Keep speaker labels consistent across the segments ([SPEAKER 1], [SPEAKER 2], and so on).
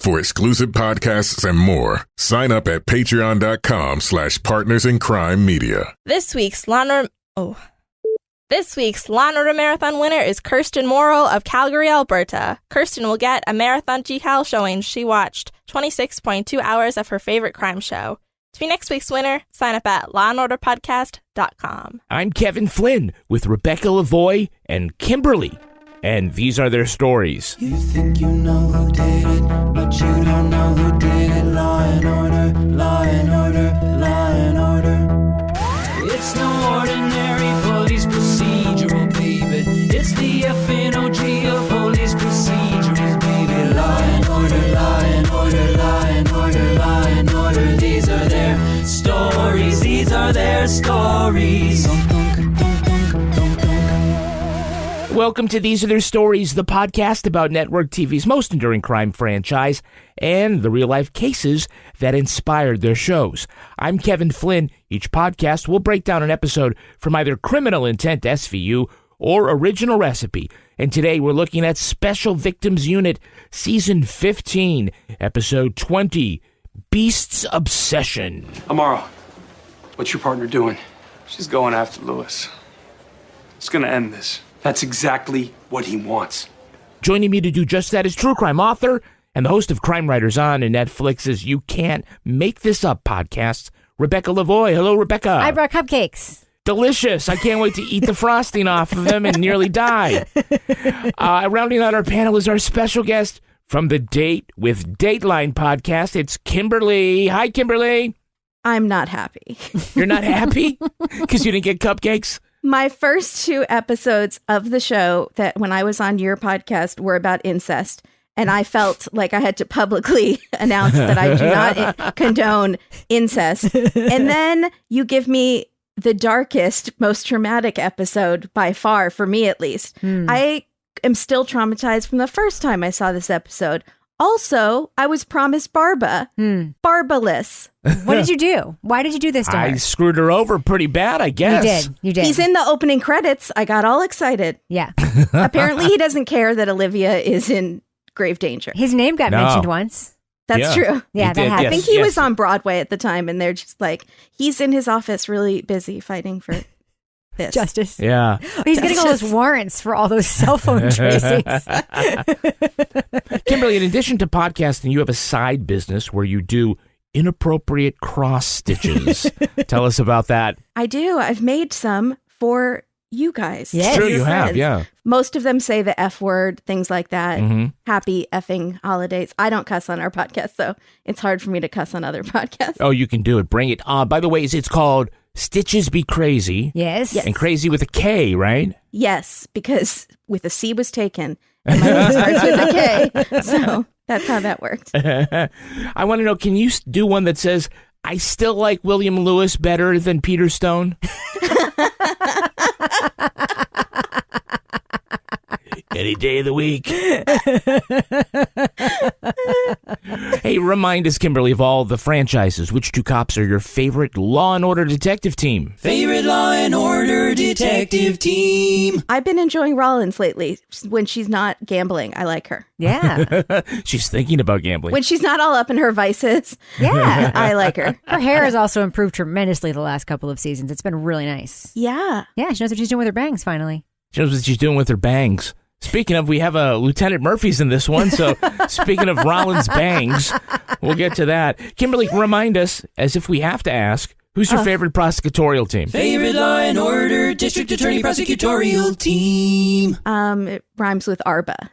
[SPEAKER 1] For exclusive podcasts and more, sign up at patreon.com/partnersincrimemedia.
[SPEAKER 2] This week's Law and Order Marathon winner is Kirsten Morrill of Calgary, Alberta. Kirsten will get a marathon decal showing she watched 26.2 hours of her favorite crime show. To be next week's winner, sign up at lawandorderpodcast.com.
[SPEAKER 3] I'm Kevin Flynn with Rebecca Lavoie and Kimberly, and these are their stories.
[SPEAKER 4] You think you know who did it, but you don't know who did it. Law and order, law and order, law and order. It's no ordinary police procedural, baby. It's the FNOG of police procedurals, baby. Law and order, law and order, law and order, law and order. These are their stories, these are their stories.
[SPEAKER 3] Welcome to These Are Their Stories, the podcast about network TV's most enduring crime franchise and the real-life cases that inspired their shows. I'm Kevin Flynn. Each podcast will break down an episode from either Criminal Intent SVU or Original Recipe. And today we're looking at Special Victims Unit, Season 15, Episode 20, Beast's Obsession.
[SPEAKER 5] Amaro, what's your partner doing?
[SPEAKER 6] She's going after Lewis. It's gonna end this.
[SPEAKER 5] That's exactly what he wants.
[SPEAKER 3] Joining me to do just that is true crime author and the host of Crime Writers On and Netflix's You Can't Make This Up podcast, Rebecca Lavoie. Hello, Rebecca.
[SPEAKER 7] I brought cupcakes.
[SPEAKER 3] Delicious. I can't wait to eat the frosting off of them and nearly die. Rounding out our panel is our special guest from the Date with Dateline podcast. It's Kimberly. Hi, Kimberly.
[SPEAKER 8] I'm not happy.
[SPEAKER 3] You're not happy? Because you didn't get cupcakes?
[SPEAKER 8] My first two episodes of the show that when I was on your podcast were about incest. And I felt like I had to publicly announce that I do not condone incest. And then you give me the darkest, most traumatic episode by far, for me at least. I am still traumatized from the first time I saw this episode. Also, I was promised Barba. Barbaless.
[SPEAKER 7] What did you do? Why did you do this to her?
[SPEAKER 3] I screwed her over pretty bad, I guess.
[SPEAKER 7] You did.
[SPEAKER 8] He's in the opening credits. I got all excited.
[SPEAKER 7] Yeah.
[SPEAKER 8] Apparently, he doesn't care that Olivia is in grave danger.
[SPEAKER 7] His name got mentioned once.
[SPEAKER 8] That's true.
[SPEAKER 7] Yeah, that happened.
[SPEAKER 8] I think he was on Broadway at the time, and they're just like, he's in his office really busy fighting for this.
[SPEAKER 7] Justice.
[SPEAKER 3] Yeah.
[SPEAKER 7] He's getting all those warrants for all those cell phone tracings.
[SPEAKER 3] Kimberly, in addition to podcasting, you have a side business where you do inappropriate cross stitches. Tell us about that.
[SPEAKER 8] I do. I've made some for you guys.
[SPEAKER 7] Yes.
[SPEAKER 3] It's true, you have, yeah.
[SPEAKER 8] Most of them say the F word, things like that.
[SPEAKER 3] Mm-hmm.
[SPEAKER 8] Happy effing holidays. I don't cuss on our podcast, though. It's hard for me to cuss on other podcasts.
[SPEAKER 3] Oh, you can do it. Bring it. By the way, it's called Stitches Be Crazy.
[SPEAKER 7] Yes.
[SPEAKER 3] And crazy with a K, right?
[SPEAKER 8] Yes, because with a C was taken, and my name starts with a K. So that's how that worked.
[SPEAKER 3] I want to know, can you do one that says, I still like William Lewis better than Peter Stone? Any day of the week. Hey, remind us, Kimberly, of all the franchises. Which two cops are your favorite Law and Order detective team?
[SPEAKER 4] Favorite Law and Order detective team.
[SPEAKER 8] I've been enjoying Rollins lately. When she's not gambling, I like her.
[SPEAKER 7] Yeah.
[SPEAKER 3] She's thinking about gambling.
[SPEAKER 8] When she's not all up in her vices,
[SPEAKER 7] Yeah.
[SPEAKER 8] I like her.
[SPEAKER 7] Her hair has also improved tremendously the last couple of seasons. It's been really nice.
[SPEAKER 8] Yeah.
[SPEAKER 7] Yeah, she knows what she's doing with her bangs, finally.
[SPEAKER 3] She knows what she's doing with her bangs. Speaking of, we have Lieutenant Murphy's in this one, so speaking of Rollins bangs, we'll get to that. Kimberly, remind us, as if we have to ask, who's your favorite prosecutorial team?
[SPEAKER 4] Favorite Law and Order District Attorney Prosecutorial Team.
[SPEAKER 8] It rhymes with Arba.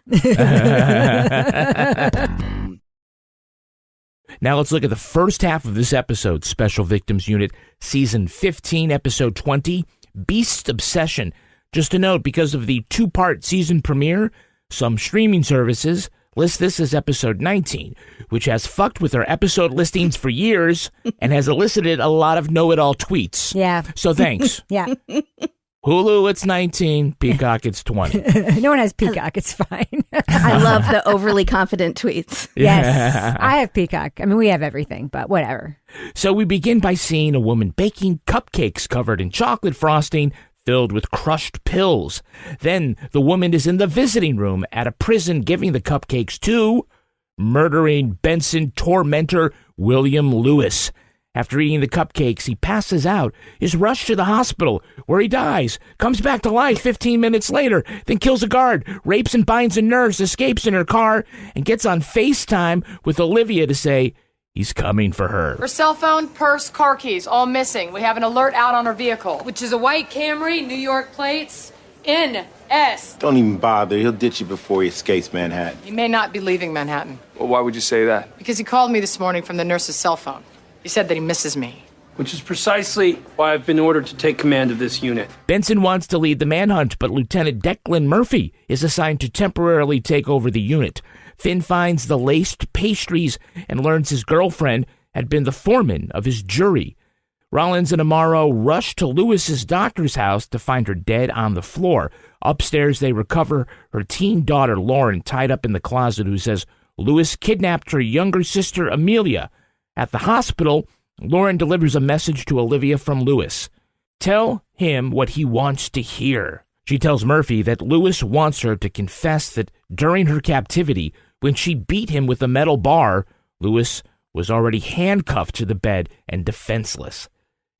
[SPEAKER 3] Now let's look at the first half of this episode, Special Victims Unit, Season 15, Episode 20, Beast's Obsession. Just a note, because of the two-part season premiere, some streaming services list this as Episode 19, which has fucked with our episode listings for years and has elicited a lot of know-it-all tweets.
[SPEAKER 7] Yeah.
[SPEAKER 3] So thanks.
[SPEAKER 7] Yeah.
[SPEAKER 3] Hulu, it's 19. Peacock, it's 20.
[SPEAKER 7] No one has Peacock. It's fine.
[SPEAKER 8] I love the overly confident tweets.
[SPEAKER 7] Yes. I have Peacock. I mean, we have everything, but whatever.
[SPEAKER 3] So we begin by seeing a woman baking cupcakes covered in chocolate frosting filled with crushed pills. Then the woman is in the visiting room at a prison giving the cupcakes to murdering Benson tormentor William Lewis. After eating the cupcakes, he passes out, is rushed to the hospital, where he dies, comes back to life 15 minutes later, then kills a guard, rapes and binds a nurse, escapes in her car, and gets on FaceTime with Olivia to say he's coming for her.
[SPEAKER 9] Her cell phone, purse, car keys, all missing. We have an alert out on her vehicle, which is a white Camry, New York plates, NS.
[SPEAKER 10] Don't even bother. He'll ditch you before he escapes Manhattan.
[SPEAKER 9] He may not be leaving Manhattan.
[SPEAKER 6] Well, why would you say that?
[SPEAKER 9] Because he called me this morning from the nurse's cell phone. He said that he misses me.
[SPEAKER 5] Which is precisely why I've been ordered to take command of this unit.
[SPEAKER 3] Benson wants to lead the manhunt, but Lieutenant Declan Murphy is assigned to temporarily take over the unit. Finn finds the laced pastries and learns his girlfriend had been the foreman of his jury. Rollins and Amaro rush to Lewis's doctor's house to find her dead on the floor. Upstairs, they recover her teen daughter, Lauren, tied up in the closet, who says Lewis kidnapped her younger sister, Amelia. At the hospital, Lauren delivers a message to Olivia from Lewis. Tell him what he wants to hear. She tells Murphy that Lewis wants her to confess that during her captivity, when she beat him with a metal bar, Lewis was already handcuffed to the bed and defenseless.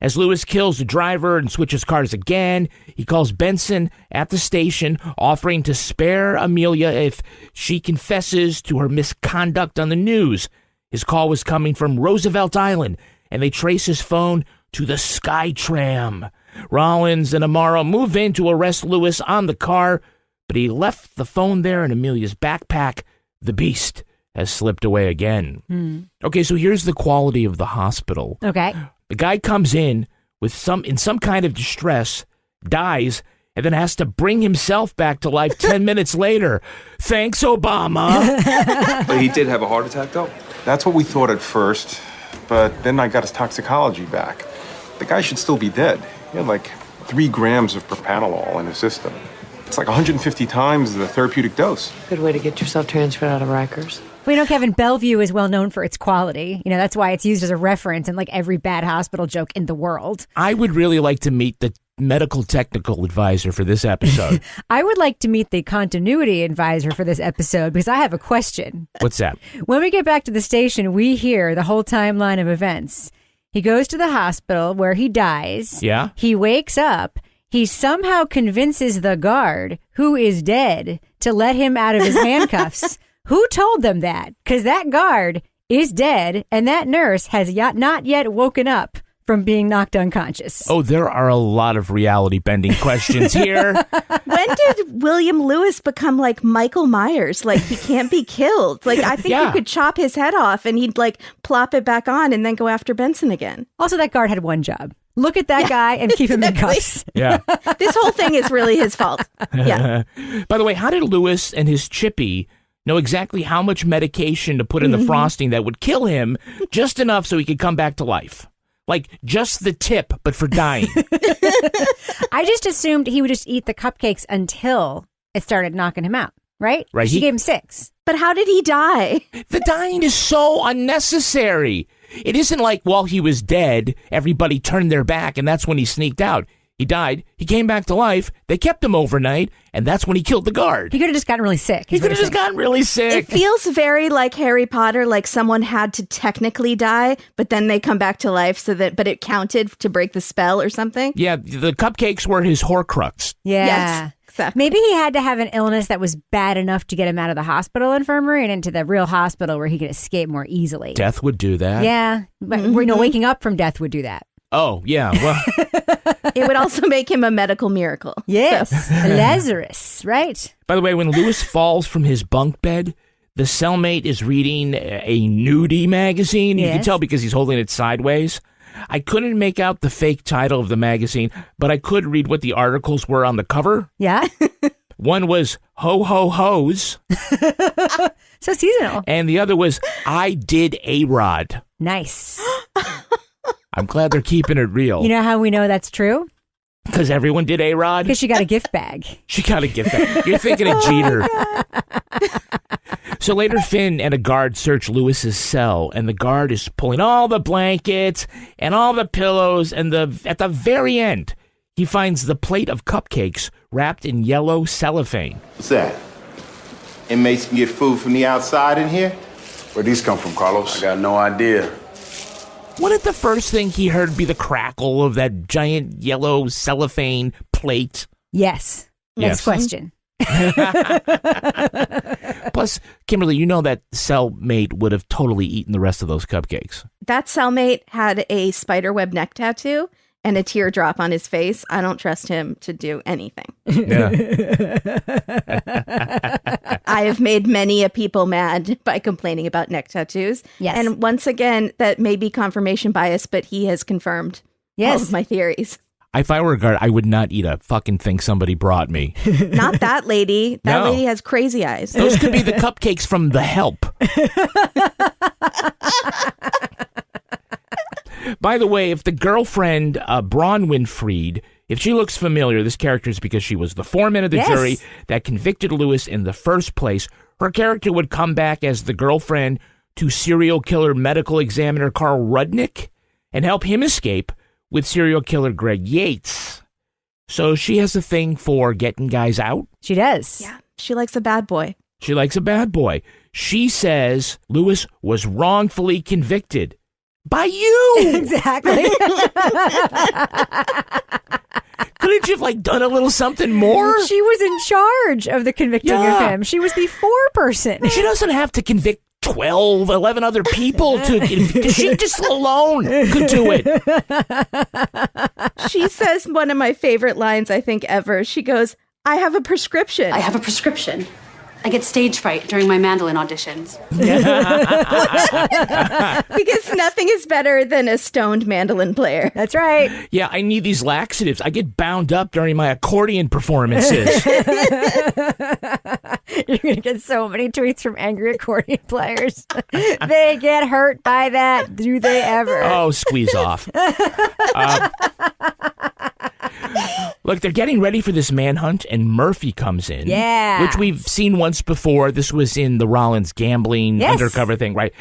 [SPEAKER 3] As Lewis kills the driver and switches cars again, he calls Benson at the station, offering to spare Amelia if she confesses to her misconduct on the news. His call was coming from Roosevelt Island, and they trace his phone to the Skytram. Rollins and Amaro move in to arrest Lewis on the car, but he left the phone there in Amelia's backpack. The beast has slipped away again. Okay, so here's the quality of the hospital.
[SPEAKER 7] Okay.
[SPEAKER 3] The guy comes in with in some kind of distress, dies, and then has to bring himself back to life 10 minutes later. Thanks, Obama.
[SPEAKER 6] But he did have a heart attack, though?
[SPEAKER 11] That's what we thought at first, but then I got his toxicology back. The guy should still be dead. He had like 3 grams of propranolol in his system. It's like 150 times the therapeutic dose.
[SPEAKER 9] Good way to get yourself transferred out of Rikers.
[SPEAKER 7] Well, Kevin, Bellevue is well known for its quality. That's why it's used as a reference in like every bad hospital joke in the world.
[SPEAKER 3] I would really like to meet the medical technical advisor for this episode.
[SPEAKER 7] I would like to meet the continuity advisor for this episode because I have a question.
[SPEAKER 3] What's that?
[SPEAKER 7] When we get back to the station, we hear the whole timeline of events. He goes to the hospital where he dies.
[SPEAKER 3] Yeah.
[SPEAKER 7] He wakes up. He somehow convinces the guard, who is dead, to let him out of his handcuffs. Who told them that? Because that guard is dead, and that nurse has not yet woken up from being knocked unconscious.
[SPEAKER 3] Oh, there are a lot of reality-bending questions here.
[SPEAKER 8] When did William Lewis become like Michael Myers? Like, he can't be killed. Like, I think you could chop his head off and he'd like plop it back on and then go after Benson again.
[SPEAKER 7] Also, that guard had one job. Look at that guy and keep him in cuffs.
[SPEAKER 3] Yeah.
[SPEAKER 8] This whole thing is really his fault. Yeah.
[SPEAKER 3] By the way, how did Lewis and his chippy know exactly how much medication to put in the frosting that would kill him, just enough so he could come back to life? Like, just the tip, but for dying.
[SPEAKER 7] I just assumed he would just eat the cupcakes until it started knocking him out, right?
[SPEAKER 3] Right.
[SPEAKER 7] She gave him 6.
[SPEAKER 8] But how did he die?
[SPEAKER 3] The dying is so unnecessary. It isn't like while he was dead, everybody turned their back, and that's when he sneaked out. He died. He came back to life. They kept him overnight, and that's when he killed the guard.
[SPEAKER 7] He could have just gotten really sick.
[SPEAKER 3] He could have just gotten really sick.
[SPEAKER 8] It feels very like Harry Potter, like someone had to technically die, but then they come back to life but it counted to break the spell or something.
[SPEAKER 3] Yeah, the cupcakes were his Horcrux.
[SPEAKER 7] Yeah.
[SPEAKER 8] Yes, exactly.
[SPEAKER 7] Maybe he had to have an illness that was bad enough to get him out of the hospital infirmary and into the real hospital where he could escape more easily.
[SPEAKER 3] Death would do that.
[SPEAKER 7] Yeah, but waking up from death would do that.
[SPEAKER 3] Oh, yeah. Well,
[SPEAKER 8] it would also make him a medical miracle.
[SPEAKER 7] Yes. So. Lazarus, right?
[SPEAKER 3] By the way, when Lewis falls from his bunk bed, the cellmate is reading a nudie magazine. You can tell because he's holding it sideways. I couldn't make out the fake title of the magazine, but I could read what the articles were on the cover.
[SPEAKER 7] Yeah.
[SPEAKER 3] One was Ho Ho Ho's.
[SPEAKER 7] So seasonal.
[SPEAKER 3] And the other was I Did A-Rod.
[SPEAKER 7] Nice.
[SPEAKER 3] I'm glad they're keeping it real.
[SPEAKER 7] You know how we know that's true?
[SPEAKER 3] Because everyone did A-Rod?
[SPEAKER 7] Because she got a gift bag.
[SPEAKER 3] She got a gift bag. You're thinking of Jeter. So later, Finn and a guard search Lewis's cell, and the guard is pulling all the blankets and all the pillows, and at the very end, he finds the plate of cupcakes wrapped in yellow cellophane.
[SPEAKER 10] What's that? Inmates can get food from the outside in here? Where'd these come from, Carlos? I got no idea.
[SPEAKER 3] Wouldn't the first thing he heard be the crackle of that giant yellow cellophane plate?
[SPEAKER 7] Yes. Next question.
[SPEAKER 3] Plus, Kimberly, you know that cellmate would have totally eaten the rest of those cupcakes.
[SPEAKER 8] That cellmate had a spiderweb neck tattoo and a teardrop on his face. I don't trust him to do anything.
[SPEAKER 3] Yeah.
[SPEAKER 8] I have made many a people mad by complaining about neck tattoos.
[SPEAKER 7] Yes.
[SPEAKER 8] And once again, that may be confirmation bias, but he has confirmed all of my theories.
[SPEAKER 3] If I were a guard, I would not eat a fucking thing somebody brought me.
[SPEAKER 8] Not that lady. That lady has crazy eyes.
[SPEAKER 3] Those could be the cupcakes from The Help. By the way, if the girlfriend, Bronwyn Freed, if she looks familiar, this character is because she was the foreman of the jury that convicted Lewis in the first place. Her character would come back as the girlfriend to serial killer medical examiner Carl Rudnick and help him escape with serial killer Greg Yates. So she has a thing for getting guys out.
[SPEAKER 7] She does.
[SPEAKER 8] Yeah, she likes a bad boy.
[SPEAKER 3] She likes a bad boy. She says Lewis was wrongfully convicted. By you!
[SPEAKER 7] Exactly.
[SPEAKER 3] Couldn't you have, done a little something more?
[SPEAKER 7] She was in charge of the convicting of him. She was the foreperson.
[SPEAKER 3] She doesn't have to convict 12, 11 other people she just alone could do it.
[SPEAKER 8] She says one of my favorite lines, I think, ever. She goes, I have a prescription.
[SPEAKER 12] I have a prescription. I get stage fright during my mandolin auditions.
[SPEAKER 8] Because nothing is better than a stoned mandolin player.
[SPEAKER 7] That's right.
[SPEAKER 3] Yeah, I need these laxatives. I get bound up during my accordion performances.
[SPEAKER 7] You're going to get so many tweets from angry accordion players. They get hurt by that. Do they ever?
[SPEAKER 3] Oh, squeeze off. Look, they're getting ready for this manhunt, and Murphy comes in.
[SPEAKER 7] Yeah.
[SPEAKER 3] Which we've seen once before. This was in the Rollins gambling undercover thing, right?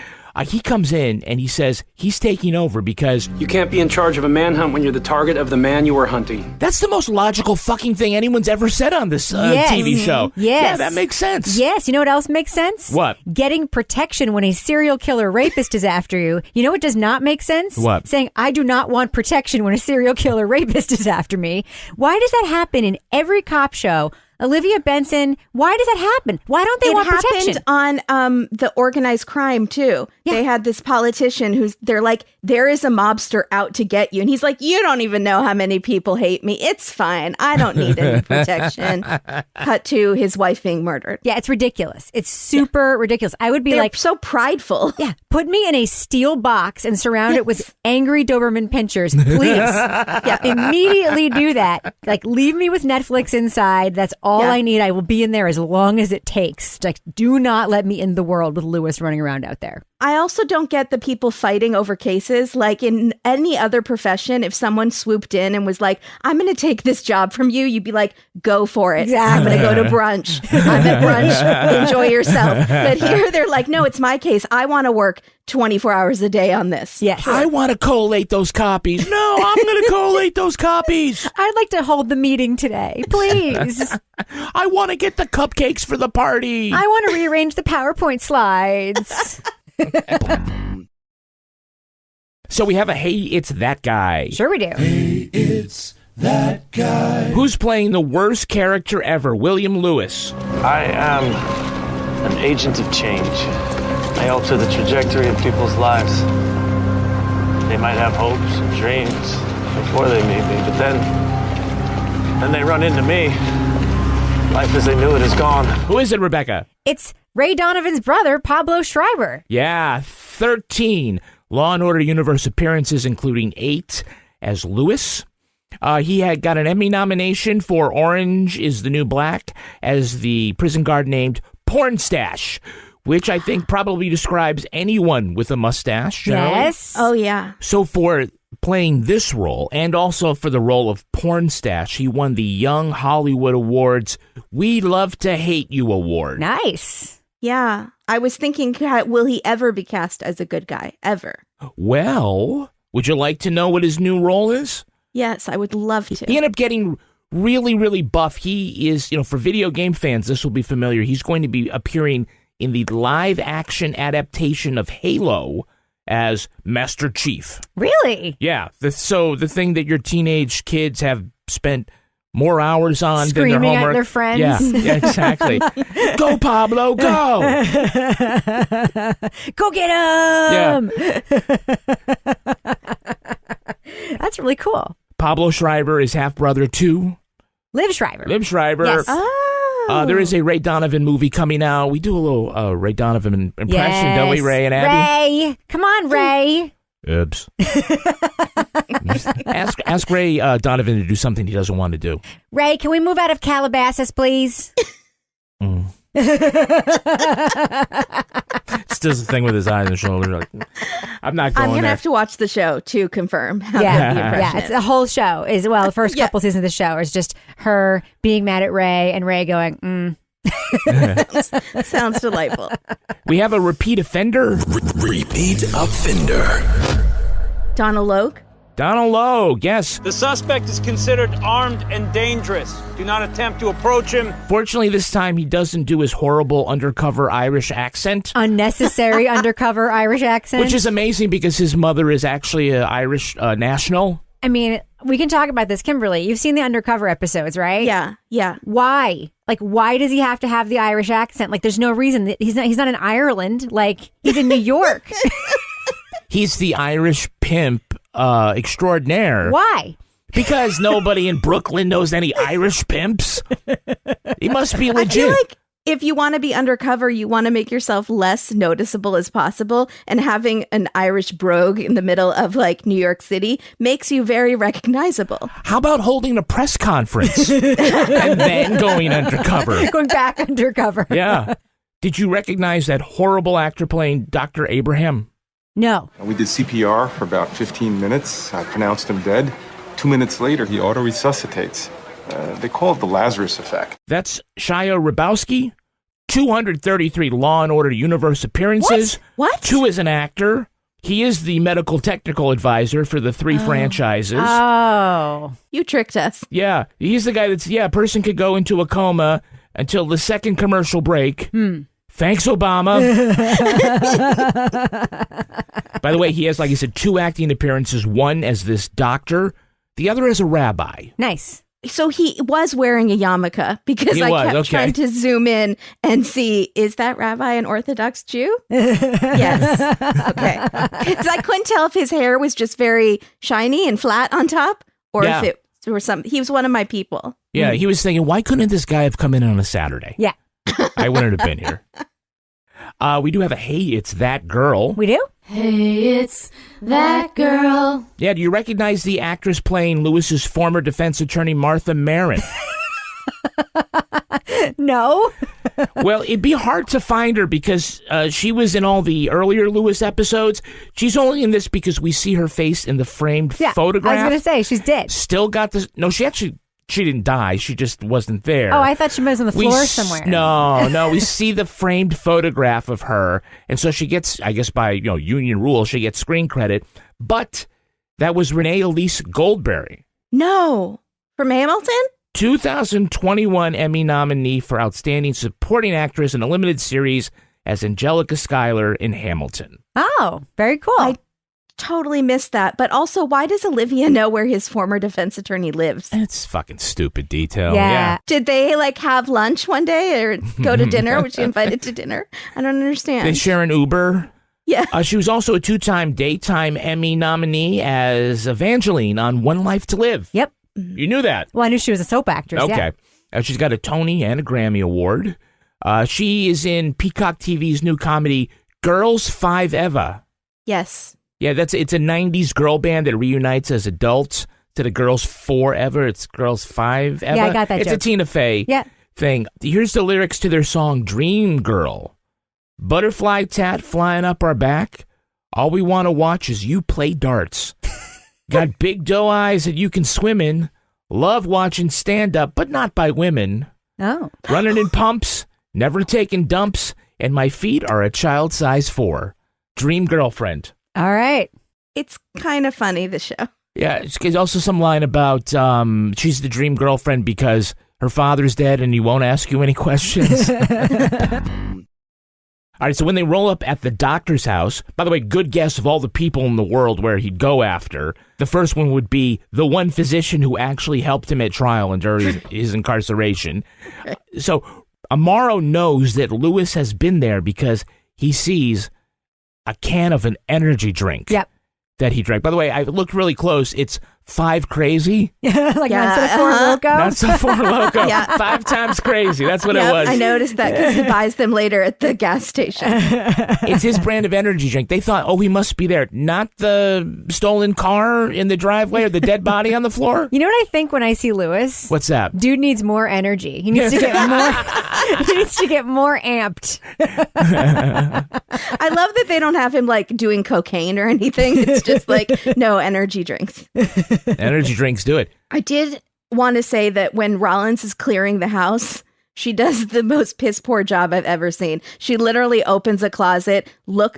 [SPEAKER 3] He comes in and he says he's taking over because...
[SPEAKER 5] You can't be in charge of a manhunt when you're the target of the man you were hunting.
[SPEAKER 3] That's the most logical fucking thing anyone's ever said on this TV show.
[SPEAKER 7] Yes.
[SPEAKER 3] Yeah, that makes sense.
[SPEAKER 7] Yes. You know what else makes sense?
[SPEAKER 3] What?
[SPEAKER 7] Getting protection when a serial killer rapist is after you. You know what does not make sense?
[SPEAKER 3] What?
[SPEAKER 7] Saying, I do not want protection when a serial killer rapist is after me. Why does that happen in every cop show? Olivia Benson, why does that happen? Why don't they want protection?
[SPEAKER 8] It happened on the organized crime, too. Yeah. They had this politician they're like, there is a mobster out to get you. And he's like, you don't even know how many people hate me. It's fine. I don't need any protection. Cut to his wife being murdered.
[SPEAKER 7] Yeah, it's ridiculous. It's super ridiculous. I would be
[SPEAKER 8] They're so prideful.
[SPEAKER 7] Yeah, put me in a steel box and surround it with angry Doberman pinchers, please. Yeah, immediately do that. Leave me with Netflix inside. That's all I need. I will be in there as long as it takes. Do not let me in the world with Lewis running around out there.
[SPEAKER 8] I also don't get the people fighting over cases. Like in any other profession, if someone swooped in and was like, I'm going to take this job from you, you'd be like, go for it.
[SPEAKER 7] Exactly.
[SPEAKER 8] I'm going to go to brunch. I'm at brunch. Enjoy yourself. But here they're like, no, it's my case. I want to work 24 hours a day on this.
[SPEAKER 7] Yes.
[SPEAKER 3] I want to collate those copies. No, I'm going to collate those copies.
[SPEAKER 7] I'd like to hold the meeting today, please.
[SPEAKER 3] I want to get the cupcakes for the party.
[SPEAKER 7] I want to rearrange the PowerPoint slides.
[SPEAKER 3] So we have a Hey, It's That Guy.
[SPEAKER 7] Sure we do.
[SPEAKER 4] Hey, it's that guy.
[SPEAKER 3] Who's playing the worst character ever, William Lewis?
[SPEAKER 13] I am an agent of change. I alter the trajectory of people's lives. They might have hopes and dreams before they meet me, but then they run into me. Life as they knew it is gone.
[SPEAKER 3] Who is it, Rebecca?
[SPEAKER 7] It's Ray Donovan's brother, Pablo Schreiber.
[SPEAKER 3] Yeah, 13 Law & Order Universe appearances, including 8 as Lewis. He had got an Emmy nomination for Orange is the New Black as the prison guard named Pornstache, which I think probably describes anyone with a mustache. Generally.
[SPEAKER 7] Yes.
[SPEAKER 8] Oh, yeah.
[SPEAKER 3] So for playing this role and also for the role of Pornstache, he won the Young Hollywood Awards We Love to Hate You award.
[SPEAKER 7] Nice.
[SPEAKER 8] Yeah. I was thinking, will he ever be cast as a good guy? Ever?
[SPEAKER 3] Well, would you like to know what his new role is?
[SPEAKER 8] Yes, I would love to.
[SPEAKER 3] He ended up getting really, really buff. He is, for video game fans, this will be familiar. He's going to be appearing in the live-action adaptation of Halo as Master Chief.
[SPEAKER 7] Really?
[SPEAKER 3] Yeah. So the thing that your teenage kids have spent more hours on
[SPEAKER 7] Screaming
[SPEAKER 3] than their homework.
[SPEAKER 7] at their friends.
[SPEAKER 3] Yeah, exactly. Go, Pablo, go!
[SPEAKER 7] Go get him!
[SPEAKER 3] Yeah.
[SPEAKER 7] That's really cool.
[SPEAKER 3] Pablo Schreiber is half-brother to
[SPEAKER 7] Liv Schreiber.
[SPEAKER 3] Liv Schreiber.
[SPEAKER 7] Yes.
[SPEAKER 3] There is a Ray Donovan movie coming out. We do a little Ray Donovan impression,
[SPEAKER 7] Yes.
[SPEAKER 3] don't we, Ray and Abby?
[SPEAKER 7] Ray. Come on, Ray.
[SPEAKER 3] Oops. ask Ray Donovan to do something he doesn't want to do.
[SPEAKER 7] Ray, can we move out of Calabasas, please?
[SPEAKER 3] Still the thing with his eyes and shoulders. Like, I'm not going
[SPEAKER 8] I'm going to
[SPEAKER 3] there.
[SPEAKER 8] have to watch the show to confirm how the
[SPEAKER 7] Yeah,
[SPEAKER 8] impression
[SPEAKER 7] it's
[SPEAKER 8] is.
[SPEAKER 7] the whole show. The first couple seasons of the show is just her being mad at Ray and Ray going,
[SPEAKER 8] Sounds delightful.
[SPEAKER 3] We have a repeat offender.
[SPEAKER 1] Repeat offender.
[SPEAKER 8] Donald Logue?
[SPEAKER 3] Donald Logue, yes.
[SPEAKER 5] The suspect is considered armed and dangerous. Do not attempt to approach him.
[SPEAKER 3] Fortunately, this time he doesn't do his horrible undercover Irish accent.
[SPEAKER 7] unnecessary undercover Irish accent.
[SPEAKER 3] Which is amazing because his mother is actually an Irish national.
[SPEAKER 7] I mean, we can talk about this, Kimberly. You've seen the undercover episodes, right?
[SPEAKER 8] Yeah.
[SPEAKER 7] Why? Like, why does he have to have the Irish accent? Like, there's no reason. He's not in Ireland. Like, he's in New York.
[SPEAKER 3] He's the Irish pimp extraordinaire.
[SPEAKER 7] Why?
[SPEAKER 3] Because nobody in Brooklyn knows any Irish pimps. He must be legit.
[SPEAKER 8] I feel like if you want to be undercover, you want to make yourself less noticeable as possible. And having an Irish brogue in the middle of like New York City makes you very recognizable.
[SPEAKER 3] How about holding a press conference and then going undercover?
[SPEAKER 7] Going back undercover.
[SPEAKER 3] Yeah. Did you recognize that horrible actor playing Dr. Abraham?
[SPEAKER 7] No.
[SPEAKER 11] We did CPR for about 15 minutes. I pronounced him dead. 2 minutes later, he auto-resuscitates. They call it the Lazarus effect.
[SPEAKER 3] That's Shia Rabowski. 233 Law & Order Universe appearances.
[SPEAKER 8] What?
[SPEAKER 3] 2 as an actor. He is the medical technical advisor for the 3 franchises.
[SPEAKER 7] Oh.
[SPEAKER 8] You tricked us.
[SPEAKER 3] Yeah. He's the guy that's, a person could go into a coma until the second commercial break. Thanks, Obama. By the way, he has, like I said, 2 acting appearances. One as this doctor, the other as a rabbi.
[SPEAKER 7] Nice.
[SPEAKER 8] So he was wearing a yarmulke because
[SPEAKER 3] He
[SPEAKER 8] I
[SPEAKER 3] was,
[SPEAKER 8] kept
[SPEAKER 3] okay.
[SPEAKER 8] trying to zoom in and see, is that rabbi an Orthodox Jew? Yes. Okay. Because I couldn't tell if his hair was just very shiny and flat on top or if it were he was one of my people.
[SPEAKER 3] Yeah, he was thinking, why couldn't this guy have come in on a Saturday?
[SPEAKER 7] Yeah.
[SPEAKER 3] I wouldn't have been here. We do have a Hey, It's That Girl.
[SPEAKER 7] We do?
[SPEAKER 14] Hey, it's that girl.
[SPEAKER 3] Yeah, do you recognize the actress playing Lewis's former defense attorney, Martha Maron?
[SPEAKER 7] No.
[SPEAKER 3] Well, it'd be hard to find her because she was in all the earlier Lewis episodes. She's only in this because we see her face in the framed photograph.
[SPEAKER 7] I was going to say, she's dead.
[SPEAKER 3] Still got this. No, she didn't die. She just wasn't there.
[SPEAKER 7] Oh, I thought she was on the floor somewhere.
[SPEAKER 3] No. We see the framed photograph of her, and so she gets, I guess by union rule, she gets screen credit. But that was Renee Elise Goldberry.
[SPEAKER 8] No. From Hamilton?
[SPEAKER 3] 2021 Emmy nominee for Outstanding Supporting Actress in a Limited Series as Angelica Schuyler in Hamilton.
[SPEAKER 7] Oh, very cool.
[SPEAKER 8] I totally missed that. But also, why does Olivia know where his former defense attorney lives?
[SPEAKER 3] It's fucking stupid detail.
[SPEAKER 7] Yeah.
[SPEAKER 8] Did they have lunch one day or go to dinner? Was she invited to dinner? I don't understand.
[SPEAKER 3] They share an Uber.
[SPEAKER 8] Yeah.
[SPEAKER 3] She was also a 2-time Daytime Emmy nominee as Evangeline on One Life to Live.
[SPEAKER 7] Yep.
[SPEAKER 3] You knew that.
[SPEAKER 7] Well, I knew she was a soap actress.
[SPEAKER 3] Okay.
[SPEAKER 7] Yeah.
[SPEAKER 3] She's got a Tony and a Grammy Award. She is in Peacock TV's new comedy, Girls 5 Eva.
[SPEAKER 8] Yes.
[SPEAKER 3] Yeah, it's a 90s girl band that reunites as adults to the Girls 4 Eva. It's Girls 5 Eva.
[SPEAKER 7] Yeah, I got that
[SPEAKER 3] It's
[SPEAKER 7] joke.
[SPEAKER 3] a Tina Fey
[SPEAKER 7] Yeah.
[SPEAKER 3] thing. Here's the lyrics to their song, Dream Girl. Butterfly tat flying up our back. All we want to watch is you play darts. Got big doe eyes that you can swim in. Love watching stand-up, but not by women.
[SPEAKER 7] Oh.
[SPEAKER 3] Running in pumps, never taking dumps, and my feet are a child size 4. Dream girlfriend.
[SPEAKER 7] All right.
[SPEAKER 8] It's kind of funny, the show.
[SPEAKER 3] Yeah, there's also some line about she's the dream girlfriend because her father's dead and he won't ask you any questions. All right, so when they roll up at the doctor's house, by the way, good guess of all the people in the world where he'd go after. The first one would be the one physician who actually helped him at trial and during his incarceration. So Amaro knows that Lewis has been there because he sees a can of an energy drink that he drank. By the way, I looked really close. It's 5 crazy.
[SPEAKER 7] Like not so 4 loco?
[SPEAKER 3] Not so 4 loco. 5 times crazy. That's what it was.
[SPEAKER 8] I noticed that because he buys them later at the gas station.
[SPEAKER 3] It's his brand of energy drink. They thought, he must be there. Not the stolen car in the driveway or the dead body on the floor.
[SPEAKER 7] You know what I think when I see Lewis?
[SPEAKER 3] What's that?
[SPEAKER 7] Dude needs more energy. He needs to get more. He needs to get more amped.
[SPEAKER 8] I love that they don't have him like doing cocaine or anything. It's just like no energy drinks.
[SPEAKER 3] Energy drinks do it.
[SPEAKER 8] I did want to say that when Rollins is clearing the house, she does the most piss poor job I've ever seen. She literally opens a closet,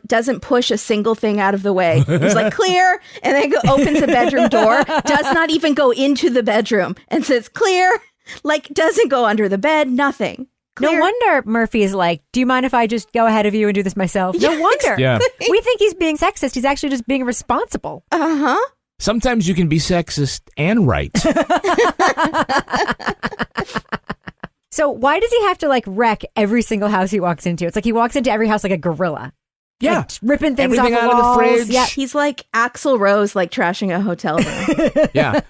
[SPEAKER 8] doesn't push a single thing out of the way. He's like, clear, and then opens a bedroom door, does not even go into the bedroom, and says, clear, like doesn't go under the bed, nothing. Clear.
[SPEAKER 7] No wonder Murphy is like, do you mind if I just go ahead of you and do this myself? No wonder.
[SPEAKER 3] Yeah.
[SPEAKER 7] We think he's being sexist. He's actually just being responsible.
[SPEAKER 8] Uh-huh.
[SPEAKER 3] Sometimes you can be sexist and right.
[SPEAKER 7] So why does he have to like wreck every single house he walks into? It's like he walks into every house like a gorilla.
[SPEAKER 3] Yeah.
[SPEAKER 7] Like, ripping things
[SPEAKER 3] Everything
[SPEAKER 7] off the
[SPEAKER 3] out
[SPEAKER 7] walls.
[SPEAKER 3] of the fridge.
[SPEAKER 8] Yeah, he's like Axl Rose, like trashing a hotel room.
[SPEAKER 3] Yeah.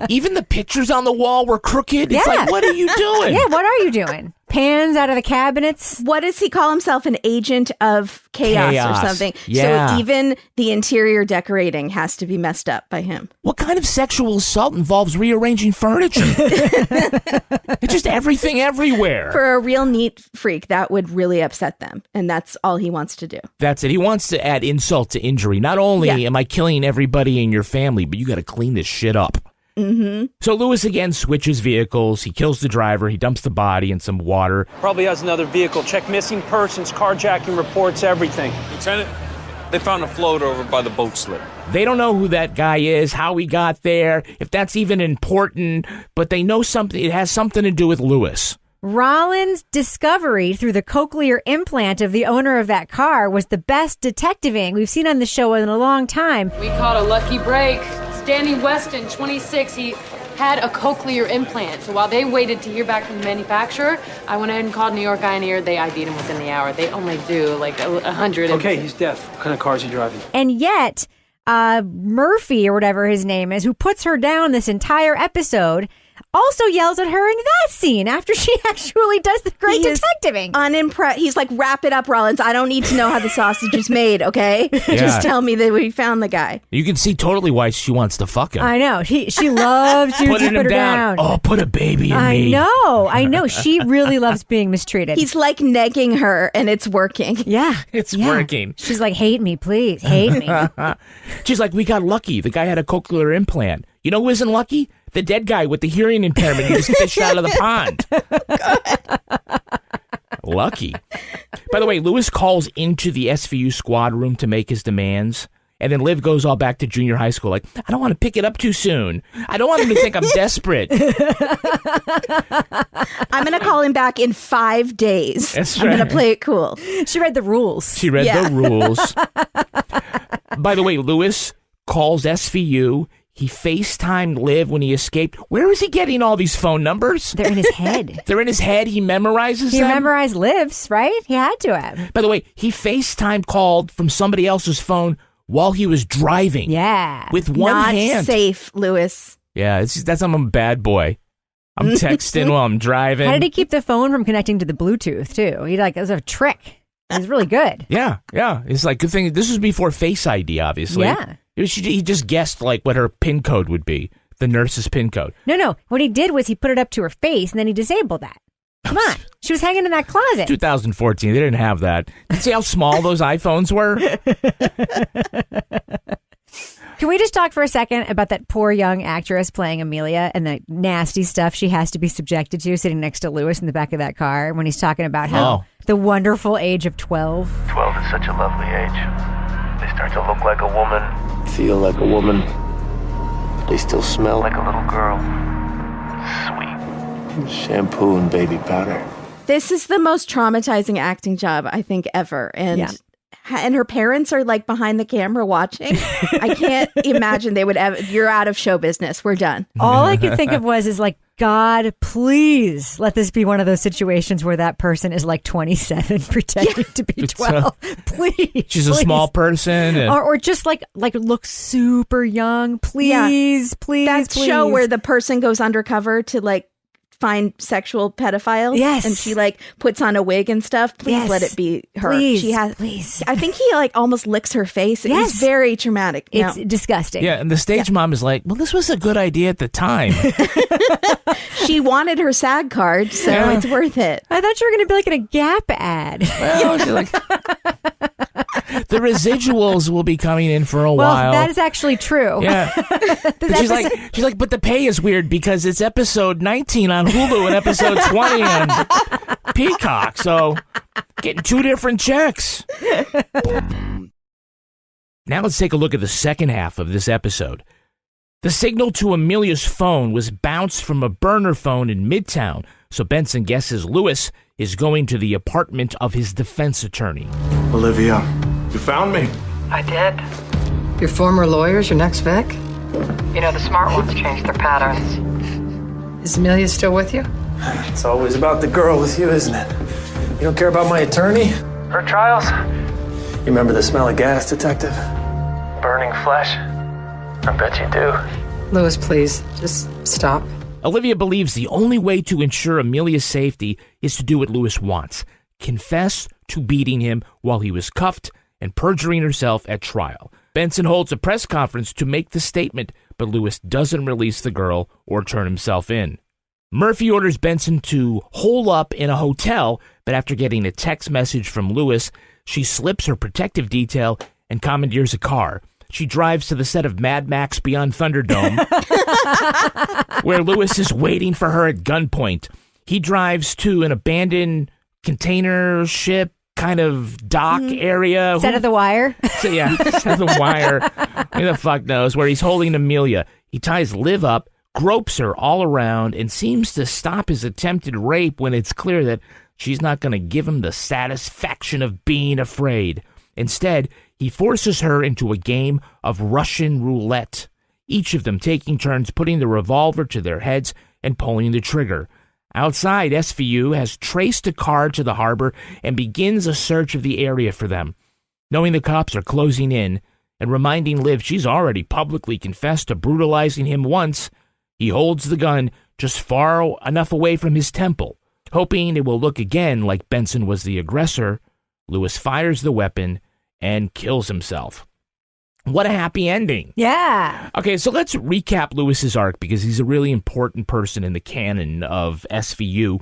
[SPEAKER 3] Even the pictures on the wall were crooked. It's like, what are you doing?
[SPEAKER 7] Yeah, what are you doing? Pans out of the cabinets.
[SPEAKER 8] What does he call himself? An agent of chaos or something.
[SPEAKER 3] Yeah.
[SPEAKER 8] So even the interior decorating has to be messed up by him.
[SPEAKER 3] What kind of sexual assault involves rearranging furniture? It's just everything everywhere.
[SPEAKER 8] For a real neat freak, that would really upset them. And that's all he wants to do.
[SPEAKER 3] That's it. He wants to add insult to injury. Not only am I killing everybody in your family, but you got to clean this shit up.
[SPEAKER 8] Mm-hmm.
[SPEAKER 3] So Lewis again switches vehicles. He kills the driver. He dumps the body in some water.
[SPEAKER 5] Probably has another vehicle. Check missing persons, carjacking reports, everything.
[SPEAKER 6] Lieutenant, they found a float over by the boat slip.
[SPEAKER 3] They don't know who that guy is, how he got there, if that's even important, but they know something. It has something to do with Lewis.
[SPEAKER 7] Rollins' discovery through the cochlear implant of the owner of that car was the best detectiving we've seen on the show in a long time.
[SPEAKER 9] We caught a lucky break. Danny Weston, 26, he had a cochlear implant. So while they waited to hear back from the manufacturer, I went ahead and called New York Eye&Ear. They ID'd him within the hour. They only do like 100.
[SPEAKER 5] Okay, he's deaf. What kind of car is he driving?
[SPEAKER 7] And yet, Murphy, or whatever his name is, who puts her down this entire episode, also yells at her in that scene after she actually does the great detectiving.
[SPEAKER 8] Unimpressed. He's like, wrap it up, Rollins. I don't need to know how the sausage is made, okay?
[SPEAKER 3] Yeah.
[SPEAKER 8] Just tell me that we found the guy.
[SPEAKER 3] You can see totally why she wants to fuck him.
[SPEAKER 7] I know. She loves dudes who put her down.
[SPEAKER 3] Oh, put a baby in me.
[SPEAKER 7] I know. She really loves being mistreated.
[SPEAKER 8] He's like negging her, and it's working.
[SPEAKER 7] Yeah.
[SPEAKER 3] It's working.
[SPEAKER 7] She's like, hate me, please. Hate me.
[SPEAKER 3] She's like, we got lucky. The guy had a cochlear implant. You know who isn't lucky? The dead guy with the hearing impairment who just fished out of the pond. Lucky. By the way, Lewis calls into the SVU squad room to make his demands. And then Liv goes all back to junior high school like, I don't want to pick it up too soon. I don't want him to think I'm desperate.
[SPEAKER 8] I'm going to call him back in 5 days.
[SPEAKER 3] That's
[SPEAKER 8] I'm
[SPEAKER 3] right.
[SPEAKER 8] going to play it cool.
[SPEAKER 7] She read the rules.
[SPEAKER 3] She read the rules. By the way, Lewis calls SVU. He FaceTimed Liv when he escaped. Where is he getting all these phone numbers?
[SPEAKER 7] They're in his head.
[SPEAKER 3] They're in his head. He memorizes
[SPEAKER 7] He
[SPEAKER 3] them.
[SPEAKER 7] memorized Liv's, right? He had to have.
[SPEAKER 3] By the way, he FaceTime called from somebody else's phone while he was driving.
[SPEAKER 7] Yeah.
[SPEAKER 3] With one
[SPEAKER 8] Not
[SPEAKER 3] hand.
[SPEAKER 8] safe, Lewis.
[SPEAKER 3] Yeah, I'm a bad boy. I'm texting while I'm driving.
[SPEAKER 7] How did he keep the phone from connecting to the Bluetooth, too? It was a trick. It was really good.
[SPEAKER 3] Yeah. It's like, good thing. This was before Face ID, obviously.
[SPEAKER 7] Yeah.
[SPEAKER 3] He just guessed like what her PIN code would be, the nurse's PIN code.
[SPEAKER 7] No. What he did was he put it up to her face and then he disabled that. Come on. She was hanging in that closet.
[SPEAKER 3] 2014. They didn't have that. See how small those iPhones were?
[SPEAKER 7] Can we just talk for a second about that poor young actress playing Amelia and the nasty stuff she has to be subjected to sitting next to Lewis in the back of that car when he's talking about how the wonderful age of 12.
[SPEAKER 13] 12 is such a lovely age. They start to look like a woman, feel like a woman. They still smell like a little girl. Sweet. Shampoo and baby powder.
[SPEAKER 8] This is the most traumatizing acting job I think ever. And her parents are like behind the camera watching. I can't imagine they would ever. You're out of show business. We're done.
[SPEAKER 7] All I could think of was like, God, please let this be one of those situations where that person is like 27 pretending to be 12. Please.
[SPEAKER 3] She's a small person. And...
[SPEAKER 7] Or just like looks super young. Please, please,
[SPEAKER 8] that
[SPEAKER 7] please.
[SPEAKER 8] show where the person goes undercover to like find sexual pedophiles.
[SPEAKER 7] Yes.
[SPEAKER 8] And she like puts on a wig and stuff. Please let it be her.
[SPEAKER 7] Please,
[SPEAKER 8] she has.
[SPEAKER 7] Please.
[SPEAKER 8] I think he like almost licks her face.
[SPEAKER 7] Yes.
[SPEAKER 8] It's very traumatic.
[SPEAKER 7] It's disgusting.
[SPEAKER 3] Yeah, and the stage mom is like, well, this was a good idea at the time.
[SPEAKER 8] She wanted her SAG card, so it's worth it.
[SPEAKER 7] I thought you were going to be like in a Gap ad.
[SPEAKER 3] Well, she's like, the residuals will be coming in for a while.
[SPEAKER 7] Well, that is actually true.
[SPEAKER 3] Yeah. But she's like, but the pay is weird because it's episode 19 on Hulu and episode 20 on Peacock. So getting 2 different checks. Now let's take a look at the second half of this episode. The signal to Amelia's phone was bounced from a burner phone in Midtown, so Benson guesses Lewis is going to the apartment of his defense attorney.
[SPEAKER 10] Olivia, you found me.
[SPEAKER 15] I did. Your former lawyer's your next Vic? You know, the smart ones change their patterns. Is Amelia still with you?
[SPEAKER 13] It's always about the girl with you, isn't it? You don't care about my attorney? Her trials? You remember the smell of gas, detective? Burning flesh? I bet you do.
[SPEAKER 15] Lewis, please, just stop.
[SPEAKER 3] Olivia believes the only way to ensure Amelia's safety is to do what Lewis wants. Confess to beating him while he was cuffed and perjuring herself at trial. Benson holds a press conference to make the statement, but Lewis doesn't release the girl or turn himself in. Murphy orders Benson to hole up in a hotel, but after getting a text message from Lewis, she slips her protective detail and commandeers a car. She drives to the set of Mad Max Beyond Thunderdome, where Lewis is waiting for her at gunpoint. He drives to an abandoned container ship kind of dock area.
[SPEAKER 7] Set of the Wire?
[SPEAKER 3] Set of the Wire. Who the fuck knows? Where he's holding Amelia. He ties Liv up, gropes her all around, and seems to stop his attempted rape when it's clear that she's not going to give him the satisfaction of being afraid. Instead, he forces her into a game of Russian roulette, each of them taking turns putting the revolver to their heads and pulling the trigger. Outside, SVU has traced a car to the harbor and begins a search of the area for them. Knowing the cops are closing in and reminding Liv she's already publicly confessed to brutalizing him once, he holds the gun just far enough away from his temple. Hoping it will look again like Benson was the aggressor, Lewis fires the weapon and kills himself. What a happy ending.
[SPEAKER 7] Yeah.
[SPEAKER 3] Okay, so let's recap Lewis's arc because he's a really important person in the canon of SVU.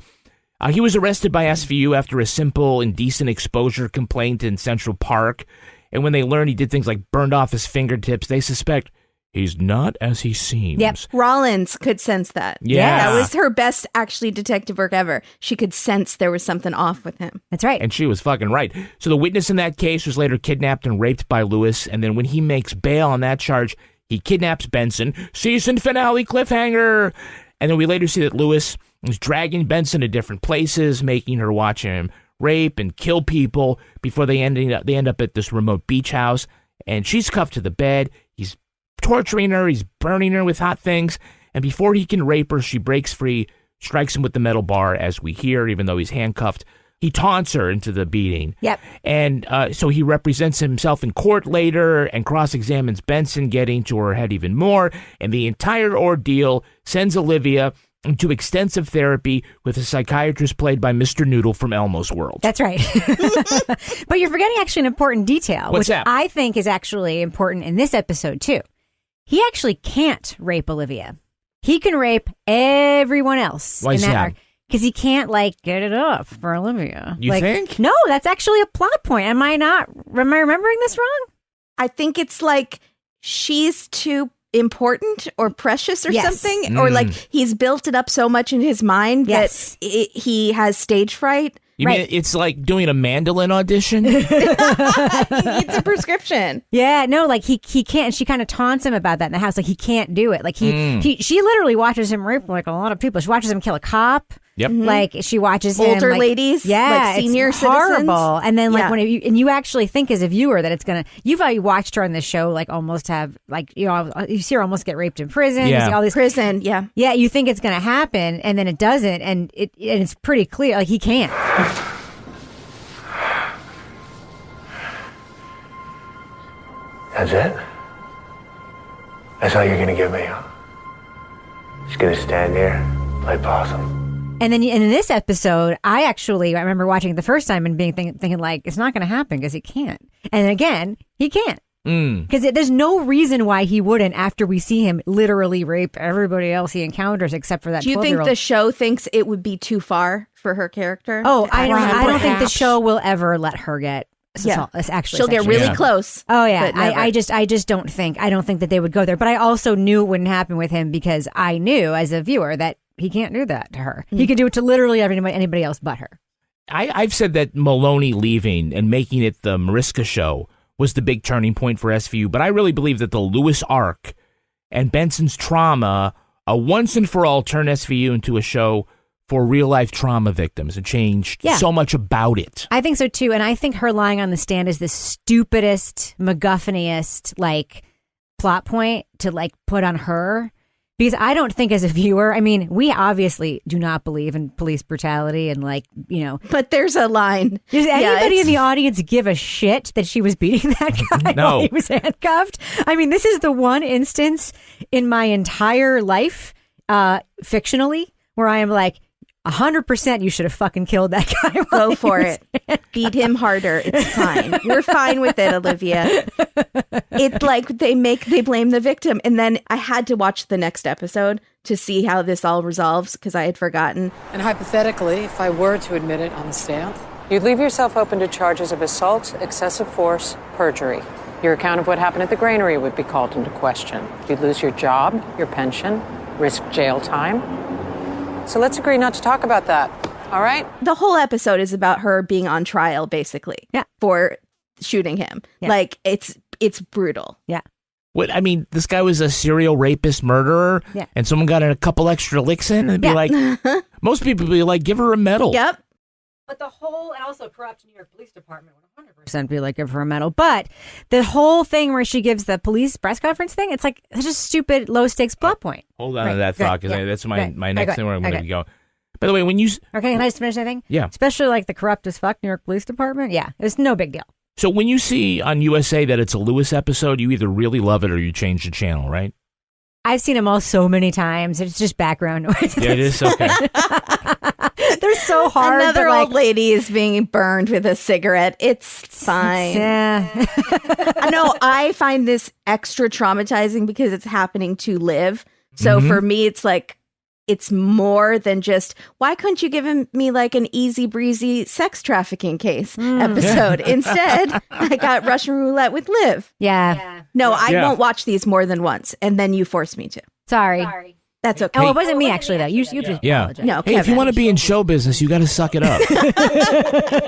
[SPEAKER 3] He was arrested by SVU after a simple indecent exposure complaint in Central Park. And when they learned he did things like burned off his fingertips, they suspect he's not as he seems.
[SPEAKER 8] Yep. Rollins could sense that.
[SPEAKER 3] Yeah.
[SPEAKER 8] That was her best, actually, detective work ever. She could sense there was something off with him.
[SPEAKER 7] That's right.
[SPEAKER 3] And she was fucking right. So the witness in that case was later kidnapped and raped by Lewis. And then when he makes bail on that charge, he kidnaps Benson. Season finale cliffhanger. And then we later see that Lewis is dragging Benson to different places, making her watch him rape and kill people before they end up at this remote beach house. And she's cuffed to the bed. He's torturing her, he's burning her with hot things, and before he can rape her, she breaks free, strikes him with the metal bar, as we hear, even though he's handcuffed. He taunts her into the beating.
[SPEAKER 7] Yep.
[SPEAKER 3] And so he represents himself in court later and cross-examines Benson, getting to her head even more, and the entire ordeal sends Olivia into extensive therapy with a psychiatrist played by Mr. Noodle from Elmo's World.
[SPEAKER 7] That's right. But you're forgetting actually an important detail,
[SPEAKER 3] What's
[SPEAKER 7] which
[SPEAKER 3] that?
[SPEAKER 7] I think is actually important in this episode, too. He actually can't rape Olivia. He can rape everyone else.
[SPEAKER 3] Why is that?
[SPEAKER 7] Because he can't, get it up for Olivia.
[SPEAKER 3] You think?
[SPEAKER 7] No, that's actually a plot point. Am I remembering this wrong?
[SPEAKER 8] I think it's like she's too important or precious or something. Or he's built it up so much in his mind that he has stage fright.
[SPEAKER 3] You mean it's like doing a mandolin audition?
[SPEAKER 8] He needs a prescription.
[SPEAKER 7] Yeah, no, he can't. She kind of taunts him about that in the house. He can't do it. She literally watches him rape a lot of people. She watches him kill a cop.
[SPEAKER 3] Yep.
[SPEAKER 7] Like she watches him,
[SPEAKER 8] older
[SPEAKER 7] like,
[SPEAKER 8] ladies,
[SPEAKER 7] yeah,
[SPEAKER 8] like senior
[SPEAKER 7] it's
[SPEAKER 8] citizens.
[SPEAKER 7] horrible. And then like when you actually think as a viewer that it's gonna, you've already watched her on the show, like almost have like you see her almost get raped in prison.
[SPEAKER 3] Yeah.
[SPEAKER 7] You see all this
[SPEAKER 8] prison. Yeah.
[SPEAKER 7] You think it's gonna happen, and then it doesn't, and it's pretty clear like he can't.
[SPEAKER 13] That's it? That's all you're gonna give me, huh? Just gonna stand here, play possum.
[SPEAKER 7] And then in this episode, I remember watching it the first time and being thinking like, it's not going to happen because he can't. And again, he can't. Because there's no reason why he wouldn't after we see him literally rape everybody else he encounters except for that 12-year-old.
[SPEAKER 8] Do you think the show thinks it would be too far for her character?
[SPEAKER 7] Oh, I don't think the show will ever let her get
[SPEAKER 8] she'll get really close.
[SPEAKER 7] Oh yeah, I just don't think that they would go there. But I also knew it wouldn't happen with him because I knew as a viewer that he can't do that to her. He can do it to literally anybody else but her.
[SPEAKER 3] I've said that Maloney leaving and making it the Mariska show was the big turning point for SVU, but I really believe that the Lewis arc and Benson's trauma once and for all turned SVU into a show for real-life trauma victims and changed so much about it.
[SPEAKER 7] I think so, too. And I think her lying on the stand is the stupidest, MacGuffiniest, like, plot point to, like, put on her. Because I don't think as a viewer, I mean, we obviously do not believe in police brutality and, like, you know.
[SPEAKER 8] But there's a line.
[SPEAKER 7] Does anybody in the audience give a shit that she was beating that guy while he was handcuffed? I mean, this is the one instance in my entire life, fictionally, where I am like, 100% you should have fucking killed that guy.
[SPEAKER 8] Go for it. Beat him harder. It's fine. We're fine with it, Olivia. It's like they blame the victim. And then I had to watch the next episode to see how this all resolves because I had forgotten.
[SPEAKER 15] And hypothetically, if I were to admit it on the stand,
[SPEAKER 16] You'd leave yourself open to charges of assault, excessive force, perjury. Your account of what happened at the granary would be called into question. You'd lose your job, your pension, risk jail time. So let's agree not to talk about that, all right?
[SPEAKER 8] The whole episode is about her being on trial, basically, for shooting him.
[SPEAKER 7] Yeah.
[SPEAKER 8] Like, it's brutal.
[SPEAKER 7] Yeah.
[SPEAKER 3] What, I mean, this guy was a serial rapist murderer, and someone got a couple extra licks in, and it'd be like, most people would be like, give her a medal.
[SPEAKER 8] Yep.
[SPEAKER 7] But the whole, and also corrupt New York Police Department would 100% be like, give her a medal. But the whole thing where she gives the police press conference thing, it's like, it's just stupid, low stakes plot point.
[SPEAKER 3] Hold on to that thought, because that's my next thing where I'm going to go. By the way, when you...
[SPEAKER 7] Okay, can I just finish anything?
[SPEAKER 3] Yeah.
[SPEAKER 7] Especially like the corrupt as fuck New York Police Department. Yeah, it's no big deal.
[SPEAKER 3] So when you see on USA that it's a Lewis episode, you either really love it or you change the channel, right?
[SPEAKER 7] I've seen them all so many times. It's just background noise.
[SPEAKER 3] Yeah, it is? Okay.
[SPEAKER 7] They're so hard.
[SPEAKER 8] Another old lady is being burned with a cigarette. It's fine. No, I find this extra traumatizing because it's happening to Liv. So for me, it's like, it's more than just, why couldn't you give me like an easy breezy sex trafficking case episode? Instead, I got Russian roulette with Liv.
[SPEAKER 7] Yeah.
[SPEAKER 8] No, I won't watch these more than once. And then you force me to.
[SPEAKER 7] Sorry.
[SPEAKER 8] That's okay.
[SPEAKER 7] Oh, it wasn't me actually though. You just apologize.
[SPEAKER 8] No,
[SPEAKER 3] hey, if you want to be in show business, you got to suck it up.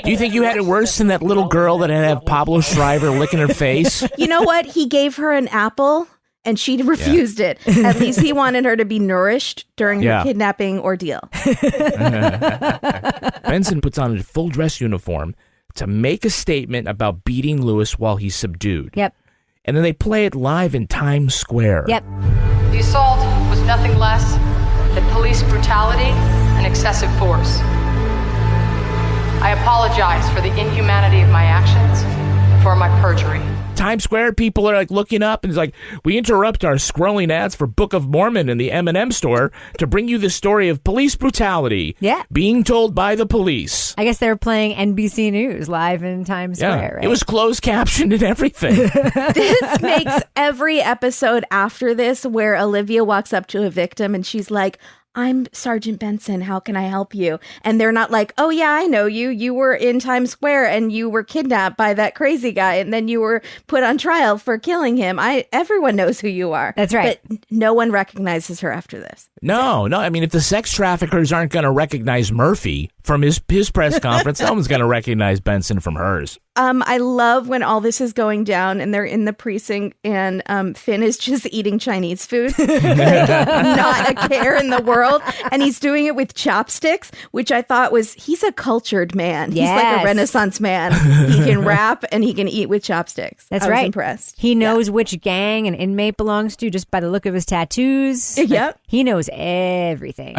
[SPEAKER 3] Do you think you had it worse than that little girl that had to have Pablo Schreiber licking her face?
[SPEAKER 8] You know what? He gave her an apple. And she refused it. At least he wanted her to be nourished during her kidnapping ordeal.
[SPEAKER 3] Benson puts on a full dress uniform to make a statement about beating Lewis while he's subdued.
[SPEAKER 7] Yep.
[SPEAKER 3] And then they play it live in Times Square.
[SPEAKER 7] Yep.
[SPEAKER 15] the assault was nothing less than police brutality and excessive force. I apologize for the inhumanity of my actions and for my perjury.
[SPEAKER 3] Times Square, people are like looking up and it's like, we interrupt our scrolling ads for Book of Mormon in the M&M store to bring you the story of police brutality being told by the police.
[SPEAKER 7] I guess they were playing NBC News live in Times Square, right?
[SPEAKER 3] It was closed captioned and everything.
[SPEAKER 8] This makes every episode after this where Olivia walks up to a victim and she's like, I'm Sergeant Benson. How can I help you? And they're not like, oh, yeah, I know you. You were in Times Square and you were kidnapped by that crazy guy. And then you were put on trial for killing him. Everyone knows who you are.
[SPEAKER 7] That's right.
[SPEAKER 8] But no one recognizes her after this.
[SPEAKER 3] No. I mean, if the sex traffickers aren't going to recognize Murphy from his press conference. No one's going to recognize Benson from hers.
[SPEAKER 8] I love when all this is going down and they're in the precinct and Finn is just eating Chinese food. Not a care in the world. And he's doing it with chopsticks, which I thought he's a cultured man.
[SPEAKER 7] Yes.
[SPEAKER 8] He's like a Renaissance man. He can rap and he can eat with chopsticks.
[SPEAKER 7] That's
[SPEAKER 8] I
[SPEAKER 7] right.
[SPEAKER 8] was impressed.
[SPEAKER 7] He knows which gang an inmate belongs to just by the look of his tattoos.
[SPEAKER 8] Yep.
[SPEAKER 7] He knows everything.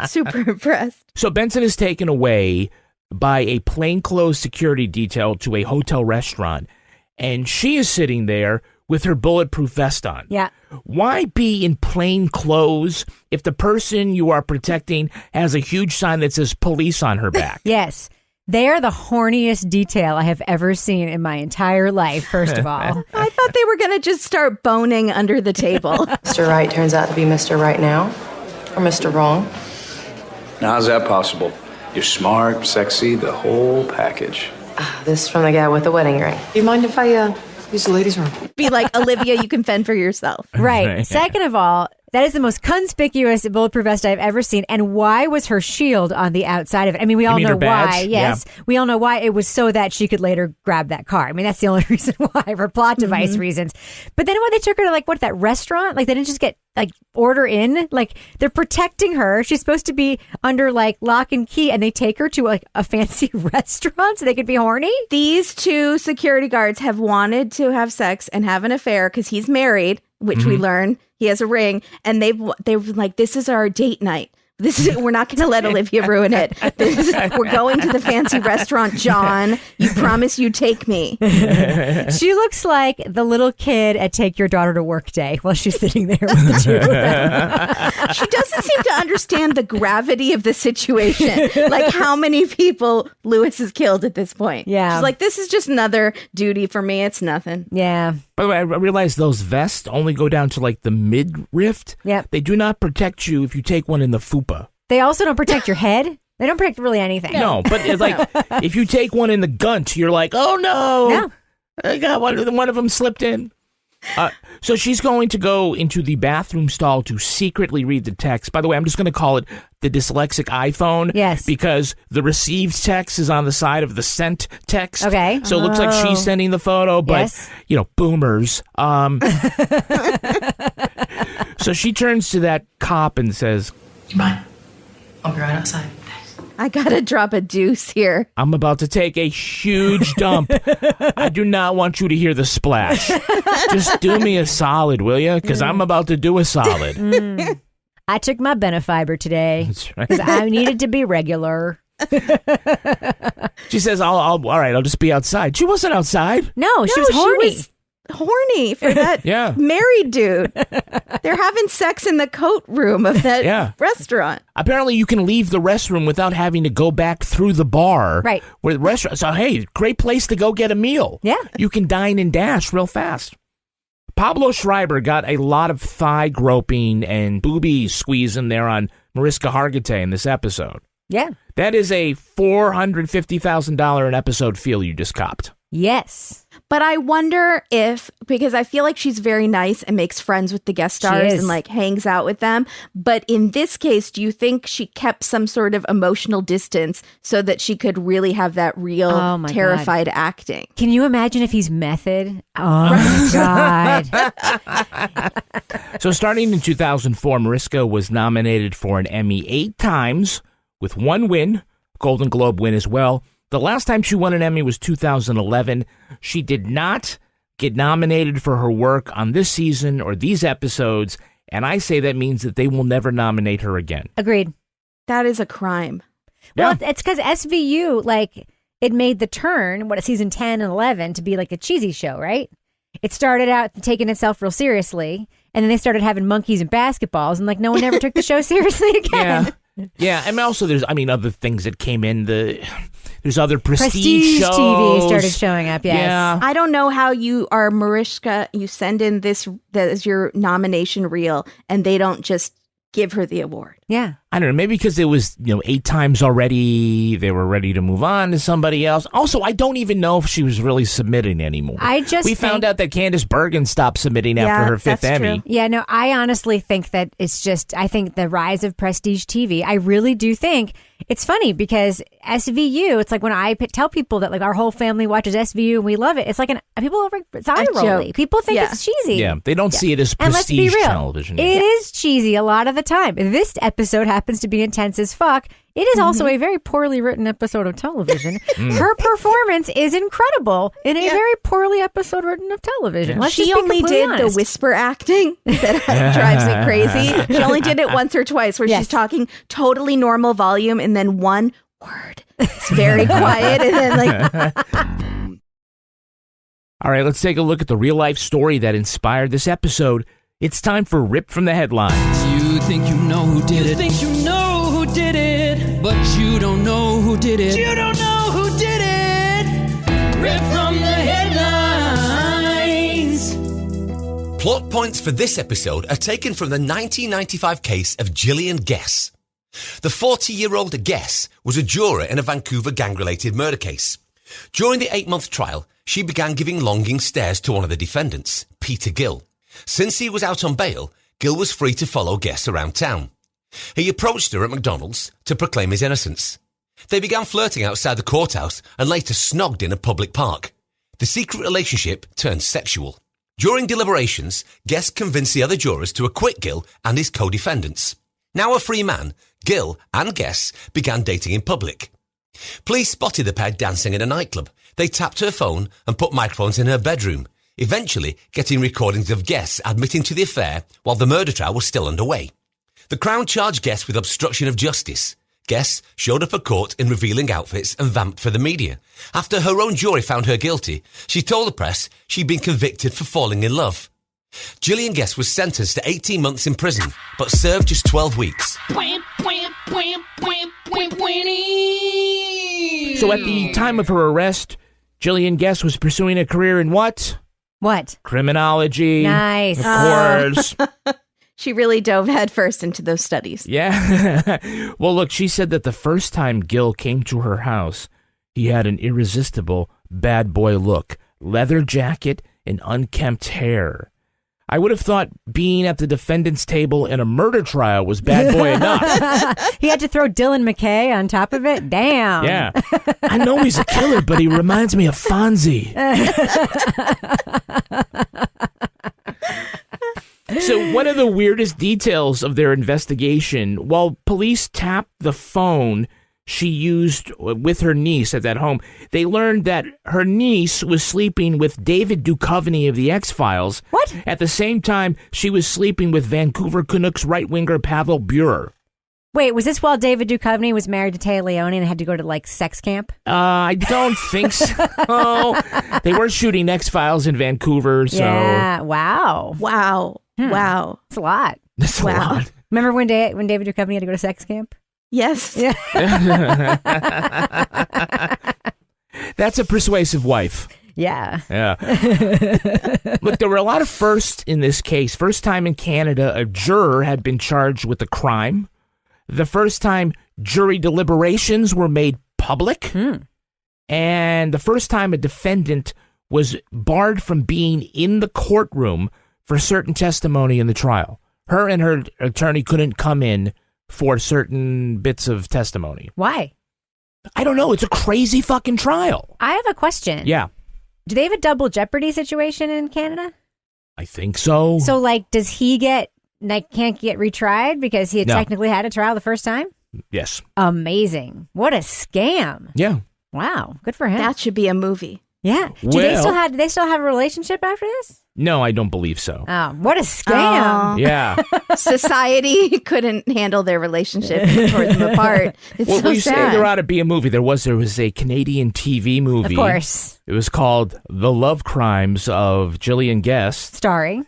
[SPEAKER 8] Super impressed.
[SPEAKER 3] So Benson is taken away by a plainclothes security detail to a hotel restaurant, and she is sitting there with her bulletproof vest on.
[SPEAKER 7] Yeah.
[SPEAKER 3] Why be in plain clothes if the person you are protecting has a huge sign that says police on her back?
[SPEAKER 7] Yes. They are the horniest detail I have ever seen in my entire life, first of all.
[SPEAKER 8] I thought they were going to just start boning under the table.
[SPEAKER 15] Mr. Right turns out to be Mr. Right now, or Mr. Wrong.
[SPEAKER 6] Now, how's that possible? You're smart, sexy, the whole package.
[SPEAKER 15] This from the guy with the wedding ring. Do you mind if I use the ladies' room?
[SPEAKER 8] Be like, Olivia, you can fend for yourself.
[SPEAKER 7] Right. Second of all, that is the most conspicuous bulletproof vest I've ever seen. And why was her shield on the outside of it? I mean, we all know why. Yes. Yeah. We all know why. It was so that she could later grab that car. I mean, that's the only reason why, for plot device reasons. But then when they took her to that restaurant, they didn't just get order in, they're protecting her. She's supposed to be under lock and key, and they take her to a fancy restaurant so they could be horny.
[SPEAKER 8] These two security guards have wanted to have sex and have an affair because he's married, which we learn he has a ring, and they're like, this is our date night. We're not going to let Olivia ruin it. We're going to the fancy restaurant, John. You promise you take me.
[SPEAKER 7] She looks like the little kid at Take Your Daughter to Work Day while she's sitting there with the two of them.
[SPEAKER 8] She doesn't seem to understand the gravity of the situation. How many people Lewis has killed at this point.
[SPEAKER 7] Yeah.
[SPEAKER 8] She's like, this is just another duty for me. It's nothing.
[SPEAKER 7] Yeah.
[SPEAKER 3] By the way, I realize those vests only go down to the midriff.
[SPEAKER 7] Yep.
[SPEAKER 3] They do not protect you if you take one in the fupa.
[SPEAKER 7] They also don't protect your head. They don't protect really anything.
[SPEAKER 3] No, but if you take one in the gunt, you're like, oh no, I got one of them slipped in. So she's going to go into the bathroom stall to secretly read the text. By the way, I'm just going to call it the dyslexic iPhone.
[SPEAKER 7] Yes.
[SPEAKER 3] Because the received text is on the side of the sent text.
[SPEAKER 7] Okay.
[SPEAKER 3] So it looks like she's sending the photo, but, boomers. So she turns to that cop and says,
[SPEAKER 15] You mind? I'll be right outside.
[SPEAKER 8] I gotta drop a deuce here.
[SPEAKER 3] I'm about to take a huge dump. I do not want you to hear the splash. Just do me a solid, will you? Because I'm about to do a solid.
[SPEAKER 7] I took my Benefiber today.
[SPEAKER 3] That's right.
[SPEAKER 7] Because I needed to be regular.
[SPEAKER 3] She says, all right, I'll just be outside. She wasn't outside.
[SPEAKER 7] No, she was horny.
[SPEAKER 8] She was horny for that married dude. They're having sex in the coat room of that restaurant.
[SPEAKER 3] Apparently you can leave the restroom without having to go back through the bar.
[SPEAKER 7] Right.
[SPEAKER 3] Where the restaurant. So, hey, great place to go get a meal.
[SPEAKER 7] Yeah.
[SPEAKER 3] You can dine and dash real fast. Pablo Schreiber got a lot of thigh groping and booby squeezing there on Mariska Hargitay in this episode.
[SPEAKER 7] Yeah.
[SPEAKER 3] That is a $450,000 an episode feel you just copped.
[SPEAKER 7] Yes.
[SPEAKER 8] But I wonder because I feel like she's very nice and makes friends with the guest stars and hangs out with them. But in this case, do you think she kept some sort of emotional distance so that she could really have that real terrified acting?
[SPEAKER 7] Can you imagine if he's method? Oh my God.
[SPEAKER 3] So starting in 2004, Mariska was nominated for an Emmy 8 times with 1 win, Golden Globe win as well. The last time she won an Emmy was 2011. She did not get nominated for her work on this season or these episodes, and I say that means that they will never nominate her again.
[SPEAKER 7] Agreed.
[SPEAKER 8] That is a crime.
[SPEAKER 7] Well, it's because SVU, it made the turn, season 10 and 11, to be a cheesy show, right? It started out taking itself real seriously, and then they started having monkeys and basketballs, and no one ever took the show seriously again.
[SPEAKER 3] Yeah, and also there's, other things that came in. There's other prestige shows.
[SPEAKER 7] TV started showing up, yes.
[SPEAKER 3] Yeah.
[SPEAKER 8] I don't know how you are Mariska, you send in that as your nomination reel, and they don't just give her the award.
[SPEAKER 7] Yeah.
[SPEAKER 3] I don't know, maybe because it was, 8 times already, they were ready to move on to somebody else. Also, I don't even know if she was really submitting anymore. We found out that Candice Bergen stopped submitting after her 5th Emmy.
[SPEAKER 7] True. Yeah, no, I honestly think that I think the rise of prestige TV, I really do think it's funny because SVU, it's like when I tell people that like our whole family watches SVU and we love it, it's like it's eye rolly. People think it's cheesy.
[SPEAKER 3] Yeah, they don't see it as prestige television.
[SPEAKER 7] It is cheesy a lot of the time. This episode happens to be intense as fuck. It is also a very poorly written episode of television. Her performance is incredible in a very poorly episode written of television.
[SPEAKER 8] She only did the whisper acting that drives me crazy. She only did it once or twice where she's talking totally normal volume and then one word. It's very quiet and then like...
[SPEAKER 3] All right, let's take a look at the real-life story that inspired this episode. It's time for Ripped from the Headlines.
[SPEAKER 4] You think you know who did it. You think you know who did it. But you don't know who did it. You don't know who did it. Ripped from the headlines.
[SPEAKER 1] Plot points for this episode are taken from the 1995 case of Gillian Guess. The 40-year-old Guess was a juror in a Vancouver gang-related murder case. During the 8-month trial, she began giving longing stares to one of the defendants, Peter Gill. Since he was out on bail, Gill was free to follow Guess around town. He approached her at McDonald's to proclaim his innocence. They began flirting outside the courthouse and later snogged in a public park. The secret relationship turned sexual. During deliberations, Guess convinced the other jurors to acquit Gill and his co-defendants. Now a free man, Gill and Guess began dating in public. Police spotted the pair dancing in a nightclub. They tapped her phone and put microphones in her bedroom, eventually getting recordings of Guess admitting to the affair while the murder trial was still underway. The Crown charged Guess with obstruction of justice. Guess showed up at court in revealing outfits and vamped for the media. After her own jury found her guilty, she told the press she'd been convicted for falling in love. Gillian Guess was sentenced to 18 months in prison, but served just 12 weeks.
[SPEAKER 3] So at the time of her arrest, Gillian Guess was pursuing a career in what?
[SPEAKER 7] What?
[SPEAKER 3] Criminology.
[SPEAKER 7] Nice.
[SPEAKER 3] Of course.
[SPEAKER 8] She really dove headfirst into those studies.
[SPEAKER 3] Yeah. Well, look, she said that the first time Gill came to her house, he had an irresistible bad boy look, leather jacket, and unkempt hair. I would have thought being at the defendant's table in a murder trial was bad boy enough.
[SPEAKER 7] He had to throw Dylan McKay on top of it? Damn.
[SPEAKER 3] Yeah. I know he's a killer, but he reminds me of Fonzie. So one of the weirdest details of their investigation, while police tapped the phone she used with her niece at that home, they learned that her niece was sleeping with David Duchovny of the X-Files.
[SPEAKER 7] What?
[SPEAKER 3] At the same time, she was sleeping with Vancouver Canucks right-winger Pavel Bure.
[SPEAKER 7] Wait, was this while David Duchovny was married to Taya Leone and had to go to, like, sex camp?
[SPEAKER 3] I don't think so. They were shooting X-Files in Vancouver, so...
[SPEAKER 7] Yeah, wow.
[SPEAKER 8] Wow. Wow.
[SPEAKER 7] That's a lot.
[SPEAKER 3] That's a lot.
[SPEAKER 7] Remember when David Duchovny had to go to sex camp?
[SPEAKER 8] Yes.
[SPEAKER 7] Yeah.
[SPEAKER 3] That's a persuasive wife.
[SPEAKER 7] Yeah.
[SPEAKER 3] Yeah. Look, there were a lot of firsts in this case. First time in Canada, a juror had been charged with a crime. The first time jury deliberations were made public. And the first time a defendant was barred from being in the courtroom for certain testimony in the trial. Her and her attorney couldn't come in for certain bits of testimony.
[SPEAKER 7] Why?
[SPEAKER 3] I don't know. It's a crazy fucking trial.
[SPEAKER 7] I have a question.
[SPEAKER 3] Yeah.
[SPEAKER 7] Do they have a double jeopardy situation in Canada?
[SPEAKER 3] I think so.
[SPEAKER 7] So, like, does he can't get retried because he had technically had a trial the first time?
[SPEAKER 3] Yes.
[SPEAKER 7] Amazing. What a scam.
[SPEAKER 3] Yeah.
[SPEAKER 7] Wow. Good for him.
[SPEAKER 8] That should be a movie.
[SPEAKER 7] Yeah. Do they still have a relationship after this?
[SPEAKER 3] No, I don't believe so.
[SPEAKER 7] Oh, what a scam.
[SPEAKER 3] Yeah.
[SPEAKER 8] Society couldn't handle their relationship and tore them apart. It's
[SPEAKER 3] well,
[SPEAKER 8] so
[SPEAKER 3] we
[SPEAKER 8] sad.
[SPEAKER 3] say there ought to be a movie. There was a Canadian TV movie.
[SPEAKER 7] Of course.
[SPEAKER 3] It was called The Love Crimes of Gillian Guess.
[SPEAKER 7] Starring?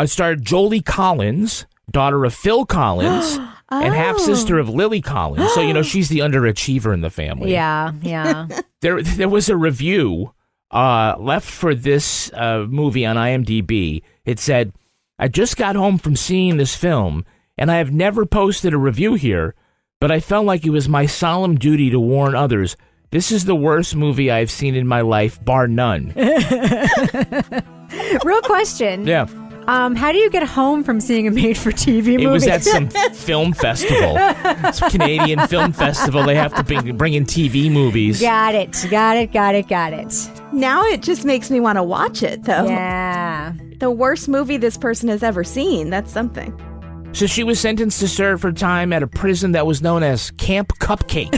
[SPEAKER 3] Starred Jolie Collins, daughter of Phil Collins, and half-sister of Lily Collins. So, she's the underachiever in the family.
[SPEAKER 7] Yeah, yeah.
[SPEAKER 3] There was a review left for this movie on IMDb. It said, I just got home from seeing this film. and I have never posted a review here, but I felt like it was my solemn duty to warn others. This is the worst movie I've seen in my life, bar none.
[SPEAKER 7] Real question.
[SPEAKER 3] Yeah.
[SPEAKER 7] How do you get home from seeing a made-for-TV movie?
[SPEAKER 3] It was at some film festival. Some Canadian film festival. They have to bring in TV movies.
[SPEAKER 7] Got it.
[SPEAKER 8] Now it just makes me want to watch it, though.
[SPEAKER 7] Yeah.
[SPEAKER 8] The worst movie this person has ever seen. That's something.
[SPEAKER 3] So she was sentenced to serve her time at a prison that was known as Camp Cupcake.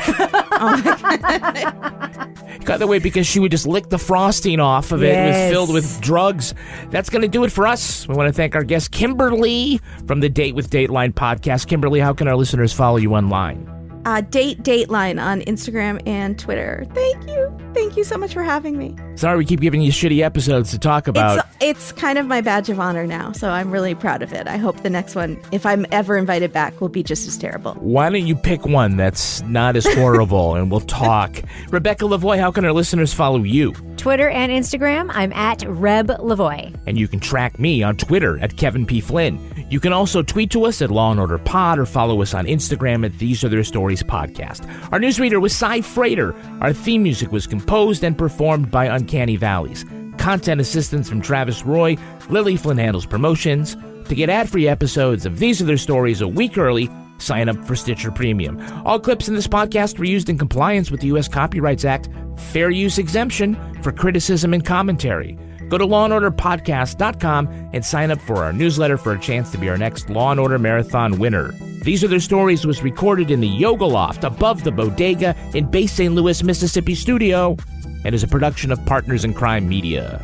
[SPEAKER 3] Got that way because she would just lick the frosting off of it. It was filled with drugs. That's going to do it for us. We want to thank our guest, Kimberly, from the Date with Dateline podcast. Kimberly, how can our listeners follow you online?
[SPEAKER 8] Dateline on Instagram and Twitter. Thank you. Thank you so much for having me.
[SPEAKER 3] Sorry we keep giving you shitty episodes to talk about.
[SPEAKER 8] It's kind of my badge of honor now, so I'm really proud of it. I hope the next one, if I'm ever invited back, will be just as terrible.
[SPEAKER 3] Why don't you pick one that's not as horrible and we'll talk. Rebecca Lavoie, how can our listeners follow you?
[SPEAKER 7] Twitter and Instagram, I'm at Reb Lavoie.
[SPEAKER 3] And you can track me on Twitter at Kevin P. Flynn. You can also tweet to us at Law and Order Pod or follow us on Instagram at These Are Their Stories Podcast. Our newsreader was Cy Frater. Our theme music was composed and performed by Uncanny Valleys. Content assistance from Travis Roy. Lily Flynn handles promotions. To get ad-free episodes of These Are Their Stories a week early, sign up for Stitcher Premium. All clips in this podcast were used in compliance with the U.S. Copyrights Act, fair use exemption for criticism and commentary. Go to lawandorderpodcast.com and sign up for our newsletter for a chance to be our next Law and Order Marathon winner. These Are Their Stories was recorded in the Yoga Loft above the Bodega in Bay St. Louis, Mississippi studio and is a production of Partners in Crime Media.